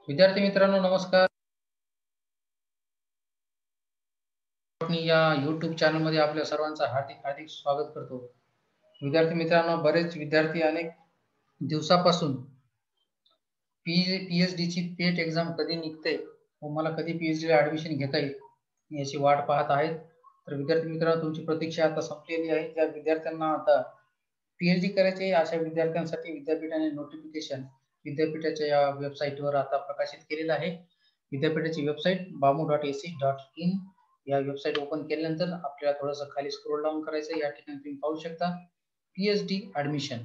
विद्यार्थी मित्रांनो नमस्कार. मी या YouTube चॅनलमध्ये आपल्या सर्वांचं हार्दिक स्वागत करतो. विद्यार्थी मित्रांनो, बरेच विद्यार्थी अनेक दिवसापासून PhD ची पेट एक्झाम कधी निघते व मला कधी PhD ला ऍडमिशन घेता येईल याची वाट पाहत आहेत. तर विद्यार्थी मित्रांनो, तुमची प्रतीक्षा आता संपलेली आहे. ज्या विद्यार्थ्यांना आता PhD करायचे अशा विद्यार्थ्यांसाठी विद्यापीठाने नोटिफिकेशन विद्यापीठाच्या या वेबसाईटवर आता प्रकाशित केलेलं आहे. विद्यापीठाची वेबसाईट bamu.ac.in या वेबसाईट ओपन केल्यानंतर आपल्याला थोडंसं खाली स्क्रोल डाऊन करायचं. या ठिकाणी तुम्ही पाहू शकता PhD ऍडमिशन.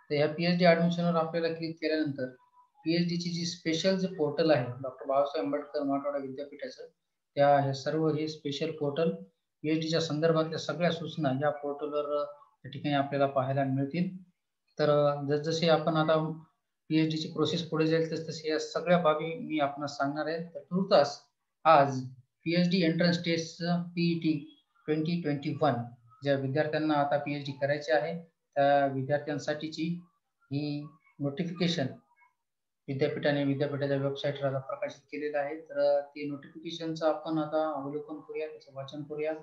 तर या PhD ऍडमिशनवर आपल्याला क्लिक केल्यानंतर PhD ची जी स्पेशल जे पोर्टल आहे डॉक्टर बाबासाहेब आंबेडकर मराठवाडा विद्यापीठाचं, हे सर्व स्पेशल पोर्टल PhDच्या संदर्भातल्या सगळ्या सूचना या पोर्टलवर त्या ठिकाणी आपल्याला पाहायला मिळतील. तर जसजसे आपण आता PhD ची प्रोसेस पुढे जाईल तसतसे या सगळ्या बाबी मी आपणास सांगणार आहे. तर तुर्तास आज PhD एंट्रन्स टेस्ट PET 2021 ज्या विद्यार्थ्यांना आता PhD करायचे आहे त्या विद्यार्थ्यांसाठीची ही नोटिफिकेशन विद्यापीठाच्या वेबसाईटवर प्रकाशित केलेलं आहे. तर ते नोटिफिकेशनचं आपण आता अवलोकन करूया, त्याचं वाचन करूया.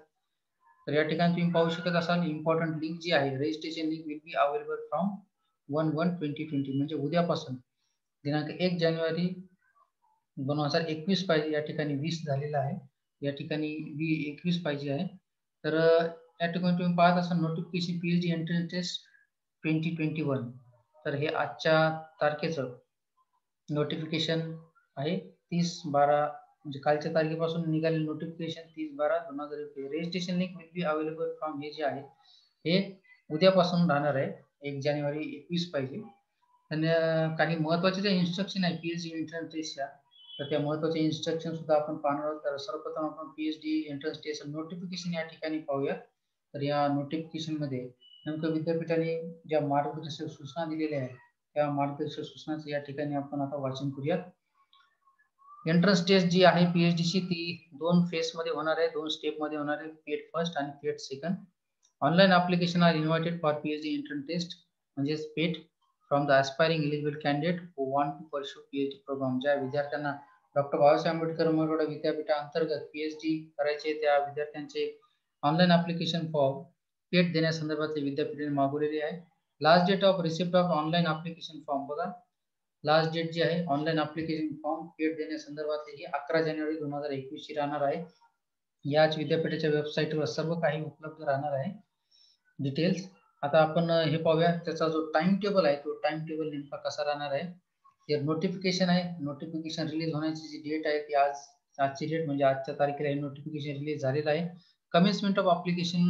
तर या ठिकाणी तुम्ही पाहू शकत असाल इम्पॉर्टंट लिंक जी आहे, registration link will be available from 1/1/2020 म्हणजे उद्यापासून दिनांक 1 जानेवारी 2021 पाहिजे. या ठिकाणी 20 झालेला आहे, या ठिकाणी 21 पाहिजे आहे. तर या ठिकाणी तुम्ही पाहत असाल नोटिफिकेशन PhD एंट्रन्स टेस्ट 2021. तर हे आजच्या तारखेचं नोटिफिकेशन आहे. 30/12 म्हणजे कालच्या तारखेपासून निघालेलं notification 30/12/2021. Registration link will be available from हे जे आहे हे उद्यापासून राहणार आहे. 1 जानेवारी 21 पाहिजे. आणि काही महत्त्वाचे जे इन्स्ट्रक्शन आहे PhD एंट्रन्स टेस्टच्या, तर त्या महत्त्वाचे इन्स्ट्रक्शन सुद्धा आपण पाहणार आहोत. तर सर्वप्रथम आपण PhD एंट्रन्स टेस्ट नोटिफिकेशन या ठिकाणी पाहूया. तर या नोटिफिकेशनमध्ये नेमकं विद्यापीठाने ज्या मार्गदर्शक सूचना दिलेल्या आहेत त्या मार्गदर्शक सूचनांचं या ठिकाणी आपण आता वाचन करूयात. एंट्रन्स टेस्ट जी आहे PhD ची ती 2 फेजमध्ये होणार आहे, 2 स्टेपमध्ये होणार आहे, पेट फर्स्ट आणि PET second. Online application are invited for PhD entrance test म्हणजेच PET from the aspiring eligible candidate who want to pursue PhD program. ज्या विद्यार्थ्यांना डॉक्टर बाबासाहेब आंबेडकर मराठवाडा विद्यापीठाअंतर्गत PhD करायचे त्या विद्यार्थ्यांचे ऑनलाईन ऍप्लिकेशन फॉर्म पेट देण्यासंदर्भातले विद्यापीठाने मागवलेले आहे. Last date of receipt of online application form बघा, लास्ट डेट जी आहे ऑनलाईन ऍप्लिकेशन फॉर्म पेट देण्यासंदर्भातली ही 11 जानेवारी 2021 ची राहणार आहे. याच विद्यापीठाच्या वेबसाईटवर सर्व काही उपलब्ध राहणार आहे डिटेल्स. आता आपण हे पाहूया त्याचा जो टाइम टेबल आहे तो टाइम टेबल नेमका कसा राहणार आहे. हे नोटिफिकेशन आहे, नोटिफिकेशन रिलीज होण्याची जी डेट आहे ती आजची डेट म्हणजे आजच्या तारखेला हे नोटिफिकेशन रिलीज झालेलं आहे. Commencement of application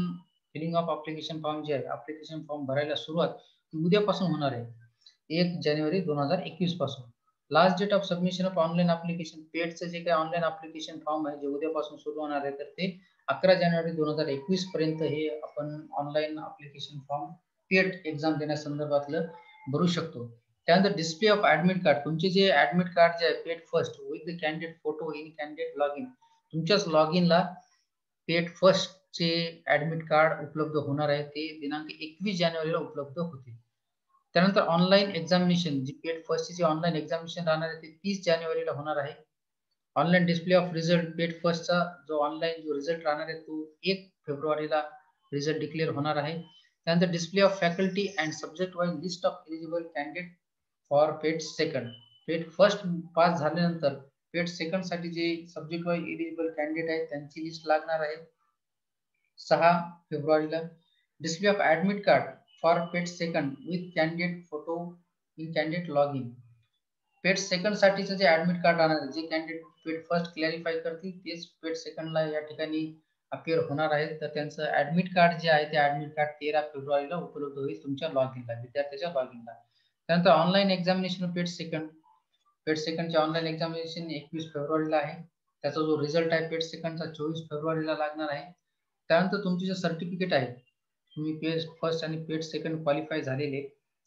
filling of application form जे आहे ऍप्लिकेशन फॉर्म भरायला सुरुवात उद्यापासून होणार आहे 1 जानेवारी 2021 पासून. Last date of submission of online application पेटचं जे काही ऑनलाईन ऍप्लिकेशन फॉर्म आहे जे उद्यापासून सुरू होणार आहे तर ते 11 जानेवारी 2021 पर्यंत हे आपण ऑनलाईन ऍप्लिकेशन फॉर्म पेट एक्झाम देण्यासंदर्भातलं भरू शकतो. त्यानंतर डिस्प्ले ऑफ ऍडमिट कार्ड, तुमचे जे ऍडमिट कार्ड जे आहे PET first with the candidate photo in candidate log in, तुमच्याच लॉग इनला पेट फर्स्ट चे ऍडमिट कार्ड उपलब्ध होणार आहे. ते दिनांक 21 जानेवारीला उपलब्ध होते. त्यानंतर ऑनलाईन एक्झामिनेशन जी पेट फर्स्ट ची ऑनलाईन एक्झामिनेशन राहणार आहे ते 30 जानेवारीला होणार आहे. ऑनलाईन डिस्प्ले ऑफ रिझल्ट पेट फर्स्टचा जो ऑनलाईन जो रिझल्ट राहणार आहे तो 1 फेब्रुवारीला रिझल्ट डिक्लेअर होणार आहे. त्यानंतर display of faculty and subject wise list of eligible candidate for PET second. PET first pass झाल्यानंतर पेट सेकंड साठी जे सब्जेक्ट वाईज एलिजिबल कॅन्डिडेट आहेत त्यांची लिस्ट लागणार आहे 6 फेब्रुवारीला. Display of admit card for PET second with candidate photo in candidate log in. PET second साठीचं जे ऍडमिट कार्ड राहणार आहे जे कॅन्डिडेट पेट फर्स्ट क्लॅरिफाय करतील तेच पेट सेकंडला या ठिकाणी अपिअर होणार आहे. तर त्यांचं ऍडमिट कार्ड जे आहे ते ऍडमिट कार्ड 13 फेब्रुवारीला उपलब्ध होईल तुमच्या लॉग इनला, विद्यार्थ्याच्या लॉग इनला. त्यानंतर ऑनलाईन एक्झामिनेशन पेट सेकंडचे ऑनलाईन एक्झामिनेशन 21 फेब्रुवारीला आहे. त्याचा जो रिझल्ट आहे पेट सेकंडचा 24 फेब्रुवारीला लागणार आहे. त्यानंतर तुमचे जे सर्टिफिकेट आहे तुम्ही पेट फर्स्ट आणि पेट सेकंड क्वालिफाय झालेले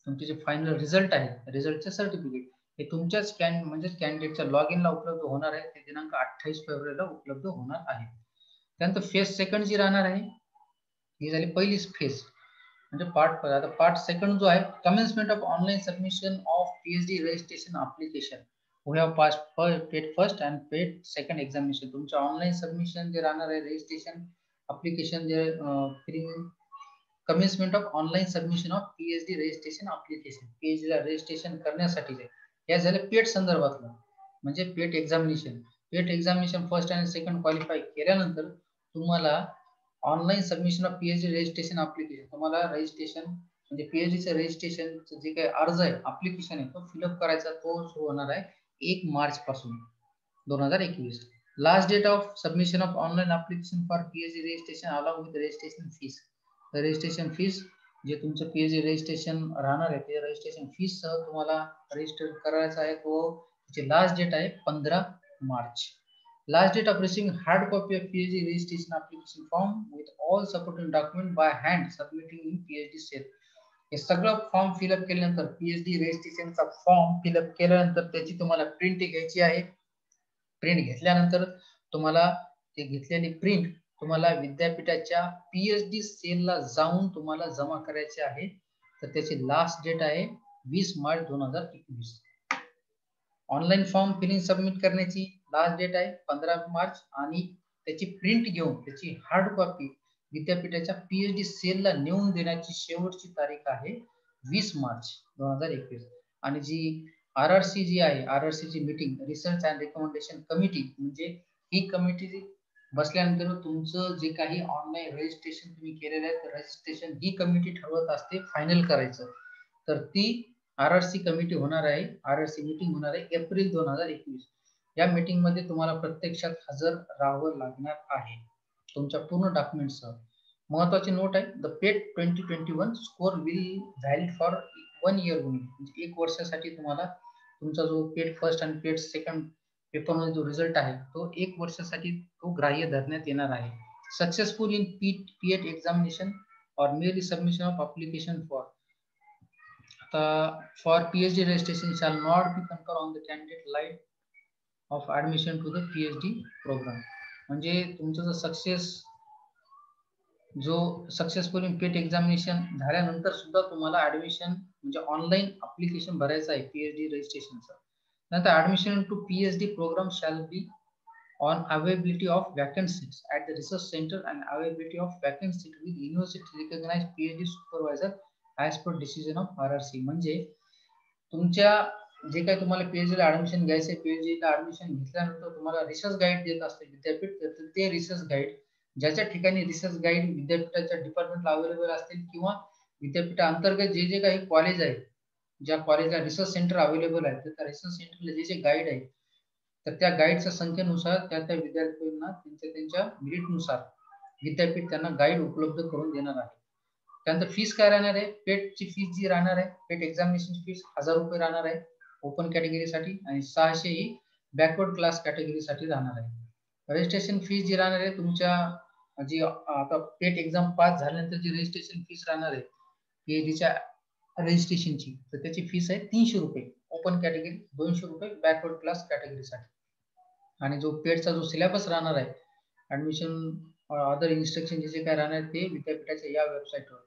तुमचे जे फायनल रिझल्ट आहे रिझल्टचे सर्टिफिकेट हे तुमच्याच कॅन्डिडेटच्या लॉग इनला उपलब्ध होणार आहे. ते दिनांक 28 फेब्रुवारीला उपलब्ध होणार आहे. त्यानंतर फेज सेकंड जी राहणार आहे ही झाली पहिलीच फेज म्हणजे पार्ट. आता पार्ट सेकंड जो आहे commencement of online submission of PhD registration application. who have passed paid first and paid second examination. तुमचं ऑनलाईन सबमिशन जे राहणार आहे रजिस्ट्रेशन अप्लिकेशन जे commencement of online submission of PhD registration application, PhD ला registration करण्यासाठी या झालं पेट संदर्भातलं, म्हणजे पेट एक्झामिनेशन फर्स्ट आणि सेकंड क्वालिफाय केल्यानंतर तुम्हाला online submission of PhD registration application, तुम्हाला रजिस्ट्रेशन म्हणजे पीएचडीचं रजिस्ट्रेशन जे काही अर्ज आहे अप्लिकेशन आहे तो फिलअप करायचा, तो सुरू होणार आहे 1 मार्च पासून 2021. Last date of submission of online application for PhD registration along with registration fees. Registration fees जे तुमचं पीएचडी रजिस्ट्रेशन राहणार आहे ते रजिस्ट्रेशन फीस सह तुम्हाला रजिस्टर करायचं आहे, तो त्याची लास्ट डेट आहे 15 March. Last date of receiving hard copy of PhD registration application form with all supporting document by hand submitting in PhD cell. हे सगळं फॉर्म फिलअप केल्यानंतर पीएचडी रजिस्ट्रेशनचा फॉर्म फिलअप केल्यानंतर त्याची तुम्हाला प्रिंट घ्यायची आहे. प्रिंट घेतल्यानंतर तुम्हाला ते घेतलेली प्रिंट तुम्हाला विद्यापीठाच्या पीएचडी सेलला जाऊन तुम्हाला जमा करायचे आहे. तर त्याची लास्ट डेट आहे 20 मार्च 2021. ऑनलाईन फॉर्म फिलिंग सबमिट करण्याची लास्ट डेट आहे 15 मार्च आणि त्याची प्रिंट घेऊन त्याची हार्ड कॉपी विद्यापीठाच्या पीएचडी सेलला नेऊन देण्याची शेवटची तारीख आहे 20 मार्च 2021. आणि जी आरआरसी जी आहे, आरआरसीची meeting research and recommendation committee, म्हणजे ही कमिटी बसल्यानंतर तुमचं जे काही ऑनलाईन रजिस्ट्रेशन तुम्ही केलेलं आहे तर रजिस्ट्रेशन ही कमिटी ठरवत असते फायनल करायचं. तर ती आरआरसी कमिटी होणार आहे, आरआरसी मीटिंग होणार आहे एप्रिल 2021. या मीटिंग मध्ये तुम्हाला प्रत्यक्षात हजर राहावं लागणार आहे तुमच्या पूर्ण डॉक्युमेंटसह. महत्वाची नोट आहे, the pet 2021 score will valid for 1 year only, म्हणजे 1 वर्षासाठी तुम्हाला तुमचा जो पेट फर्स्ट आणि पेट सेकंड पेपर मध्ये जो रिझल्ट आहे तो 1 वर्षासाठी तो ग्राह्य धरण्यात येणार आहे. सक्सेसफुल इन पीएट एक्झामिनेशन और मेरी submission of application for PhD registration shall not be conferred on the candidate light of admission to the PhD program. म्हणजे तुमचं जो सक्सेसफुल इन पेट एक्झामिनेशन झाल्यानंतर सुद्धा तुम्हाला ऍडमिशन म्हणजे ऑनलाईन अप्लिकेशन भरायचं आहे पीएचडी रजिस्ट्रेशनचं. नंतर admission to PhD program shall be on availability of vacant seats at the research center and availability of vacant seat with university recognized PhD supervisor as per decision of RRC. म्हणजे तुमच्या जे काही तुम्हाला PhD ला admission घ्यायचं, PhD ला admission घेतल्यानंतर तुम्हाला रिसर्च गाईड देत असते विद्यापीठ, तर ते रिसर्च गाईड ज्याच्या ठिकाणी रिसर्च गाईड विद्यापीठाच्या डिपार्टमेंटला अवेलेबल असतील किंवा विद्यापीठा अंतर्गत जे जे काही कॉलेज आहे, ज्या कॉलेजला रिसर्च सेंटर अवेलेबल आहे तर त्या रिसर्च सेंटरला जे जे गाईड आहे तर त्या गाईडच्या संख्येनुसार त्या विद्यार्थ्यांना त्यांच्या मेरिटनुसार विद्यापीठ त्यांना गाईड उपलब्ध करून देणार आहे. त्यानंतर फीस काय राहणार आहे, पेटची फीस जी राहणार आहे, पेट एक्झामिनेशन फीस 1000 रुपये राहणार आहे ओपन कॅटेगरीसाठी आणि 600 ही बॅकवर्ड क्लास कॅटेगरीसाठी राहणार आहे. रजिस्ट्रेशन फीस जी राहणार आहे तुमच्या जी आता पेट एक्झाम पास झाल्यानंतर जी रजिस्ट्रेशन फीस राहणार आहे पीएचडीच्या रजिस्ट्रेशनची, तर त्याची फीस आहे 300 रुपये ओपन कॅटेगरी, 200 रुपये बॅकवर्ड क्लास कॅटेगरीसाठी. आणि जो पेटचा जो सिलेबस राहणार आहे ऍडमिशन अदर इन्स्ट्रक्शन जे काय राहणार ते विद्यापीठाच्या या वेबसाईटवर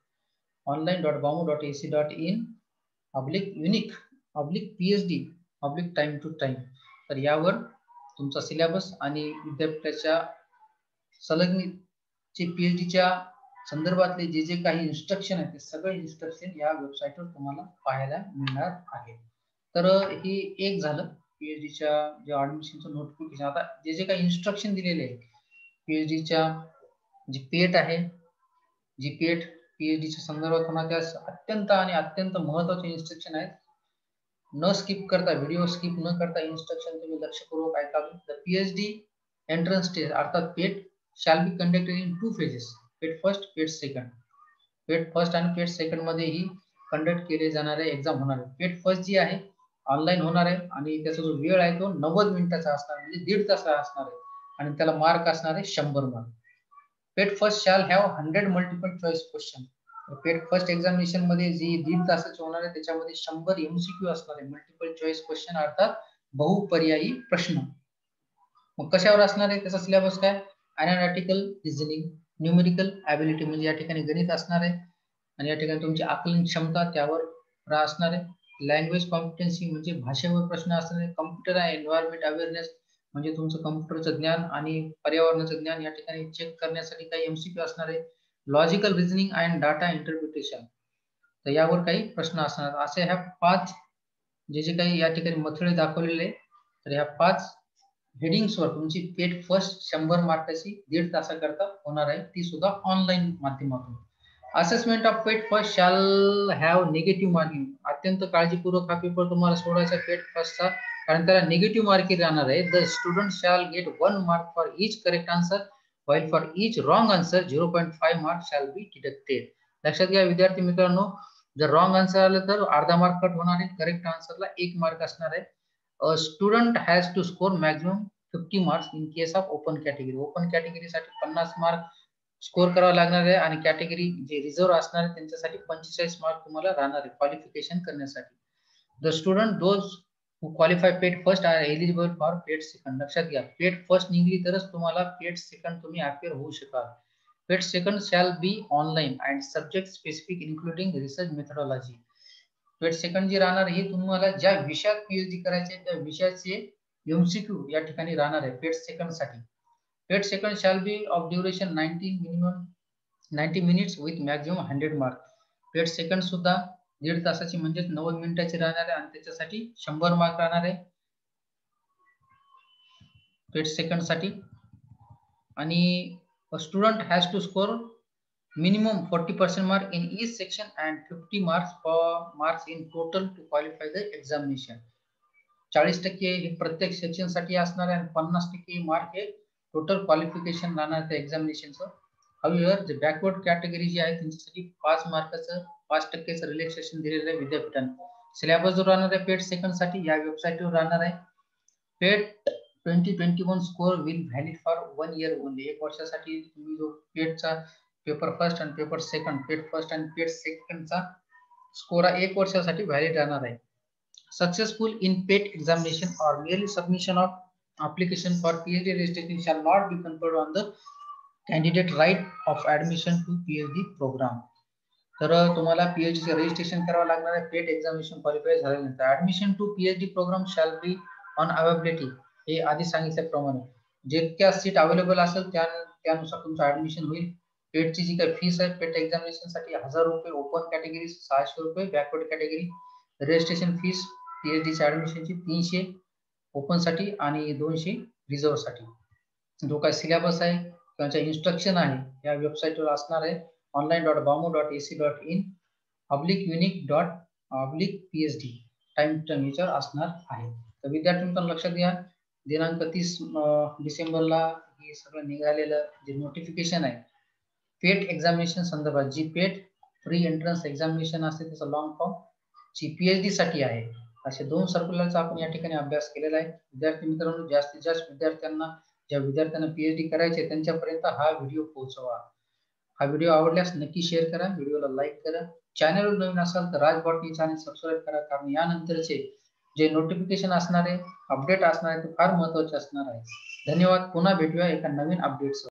online.bamu.ac.in/unique/PhD/time to time, तर यावर तुमचा सिलेबस आणि विद्यापीठाच्या संलग्नितचे पीएचडीच्या संदर्भातले जे जे काही इन्स्ट्रक्शन आहे ते सगळे इन्स्ट्रक्शन या वेबसाईटवर तुम्हाला पाहायला मिळणार आहे. तर हे एक झालं पीएचडीच्या जे ऍडमिशनचं नोटिफिकेशन. आता जे जे काही इन्स्ट्रक्शन दिलेले आहे पीएचडीच्या जी पेट आहे, जी पेट पीएचडीच्या संदर्भात होणार त्या अत्यंत महत्वाचे इन्स्ट्रक्शन आहेत. न स्किप करता, व्हिडिओ स्किप न करता इन्स्ट्रक्शन तुम्ही लक्षपूर्वक ऐकावे. द पीएचडी एंट्रन्स टेस्ट अर्थात PET shall be conducted in 2 phases, PET first, PET second. PET first आणि पेट सेकंड मध्ये ही कंडक्ट केले जाणारे एक्झाम होणार आहे. पेट फर्स्ट जी आहे ऑनलाईन होणार आहे आणि त्याचा जो वेळ आहे तो 90 मिनिटाचा असणार, म्हणजे 1.5 तास असणार आहे आणि त्याला मार्क असणार आहे 100 mark. Pet first shall have 100 multiple choice question. Pet first examination मध्ये जी 1.5 तासाची होणार आहे त्याच्यामध्ये 100 एमसीक्यू असणार आहे, मल्टिपल चॉईस क्वेश्चन अर्थात बहुपर्यायी प्रश्न. मग कशावर असणार आहे त्याचा सिलेबस काय, ॲनालिटिकल रिझनिंग, न्यूमेरिकल ॲबिलिटी म्हणजे या ठिकाणी गणित असणार आहे आणि या ठिकाणी तुमची आकलन क्षमता त्यावर असणार आहे. लँग्वेज कॉम्पिटन्सी म्हणजे भाषेवर प्रश्न असणारे, कम्प्युटर एन्व्हायरमेंट अवेअरनेस म्हणजे तुमचं कम्प्युटरचं ज्ञान आणि पर्यावरणाचं ज्ञान या ठिकाणी चेक करण्यासाठी काही एमसीक्यू असणार आहे. Logical reasoning and data interpretation, तर यावर काही प्रश्न असणार. असे ह्या 5 जे काही या ठिकाणी मथळे दाखवलेले, तर ह्या 5 हेडिंग्सवर तुमची पेट फर्स्ट 100 मार्काची 1.5 तासाकरता होणार आहे, ती सुद्धा ऑनलाईन माध्यमातून. Assessment of pet first shall have negative marking. अत्यंत काळजीपूर्वक हा पेपर तुम्हाला सोडायचा पेट फर्स्टचा, कारण त्याला निगेटिव्ह मार्किंग राहणार आहे. The student shall get 1 mark for each correct answer, while for each wrong answer 0.5 mark shall be deducted. लक्षात घ्या विद्यार्थी मित्रांनो, जर रॉंग आन्सर आलं तर अर्धा मार्क कट होणार आहे, करेक्ट आन्सरला 1 मार्क असणार आहे. A student has to score maximum 50 marks in case of open category. Open कॅटेगरीसाठी 50 मार्क स्कोर करावा लागणार आहे आणि कॅटेगरी जे रिझर्व्ह असणार आहे त्यांच्यासाठी 45 मार्क तुम्हाला राहणार आहे क्वालिफिकेशन करण्यासाठी. The student those who qualify pet first are eligible for pet second. लक्षात घ्या, पेट फर्स्ट निघली तरच तुम्हाला पेट सेकंड तुम्ही अपियर होऊ शकाल. PET second shall be online and subject specific including research methodology. PET second जी राहणार ही तुम्हाला ज्या विषयात पीएचडी करायचे त्या विषयाचे एमसीक्यू या ठिकाणी राहणार आहे पेट सेकंड साठी. PET second shall be of duration 90 minutes with maximum 100 mark. PET second सुद्धा 1.5 तासाची म्हणजे 90 मिनिटाची राहणार आहे आणि त्याच्यासाठी 100 मार्क राहणार आहे पेट सेकंड साठी. आणि student has to score minimum 40% mark in each section and 50 marks in total to qualify the examination. 40% हे प्रत्येक सेक्शन साठी असणार आहे आणि 50% मार्क हे टोटल क्वालिफिकेशन राहणार त्या एक्झामिनेशनचं. हवेवर जे बॅकवर्ड कॅटेगरी जी आहे त्यांच्यासाठी 5 मार्काचं 5%चं रिलॅक्सेशन दिलेलं आहे विद्यापीठाने. सिलेबस जो राहणार आहे पेट सेकंड साठी या वेबसाईटवर राहणार आहे. पेट 2021 score will valid for 1 year only. 1 वर्षासाठी तुम्ही जो पेटचा पेपर फर्स्ट आणि पेपर सेकंड, पेट फर्स्ट आणि पेट सेकंडचा स्कोर 1 वर्षासाठी व्हॅलिड राहणार आहे. सक्सेसफुल इन पेट एक्झामिनेशन और merely submission of application for PhD registration shall not be conferred on the candidate right of admission to PhD program. तर तुम्हाला PhD चे registration करावं लागणार आहे पेट एक्झामिनेशन क्वालिफाय झाल्यानंतर. Admission to PhD program shall be on availability. हे आधी सांगितल्याप्रमाणे जितक्या सीट अवेलेबल असेल त्यानुसार तुमचं ऍडमिशन होईल. पेटची जी काही फीस आहे पेट एक्झामिनेशन साठी 1000 रुपये, ओपन कॅटेगरी 600 रुपये, backward category registration fees PhD च्या ऍडमिशनची 300 ओपन साठी आणि 200 रिझर्व्ह साठी. जो काही सिलेबस आहे त्यांच्या इन्स्ट्रक्शन आहे या वेबसाईटवर असणार आहे online.bamo.ac.in /unique./phd टाइम याच्यावर असणार आहे. तर विद्यार्थी मित्रांनो लक्षात घ्या, दिनांक 30 डिसेंबरला हे सगळं निघालेलं जे नोटिफिकेशन आहे पेट एक्झामिनेशन संदर्भात, जी पेट प्री एंट्रन्स एक्झामिनेशन असते त्याचा लॉंग फॉर्म जी PhD साठी आहे, असे 2 सर्क्युलरचा आपण या ठिकाणी अभ्यास केलेला आहे. विद्यार्थी मित्रांनो जास्तीत जास्त ज्या विद्यार्थ्यांना PhD करायचे त्यांच्यापर्यंत हा व्हिडिओ पोहोचवा. हा व्हिडिओ आवडल्यास नक्की शेअर करा, व्हिडिओला लाईक करा. चॅनलवर नवीन असाल तर राज बॉटनी चॅनल सबस्क्राईब करा, कारण यानंतरचे जे नोटिफिकेशन असणार आहे, अपडेट असणार आहे ते फार महत्त्वाचे असणार आहे. धन्यवाद. पुन्हा भेटूया एका नवीन अपडेटसह.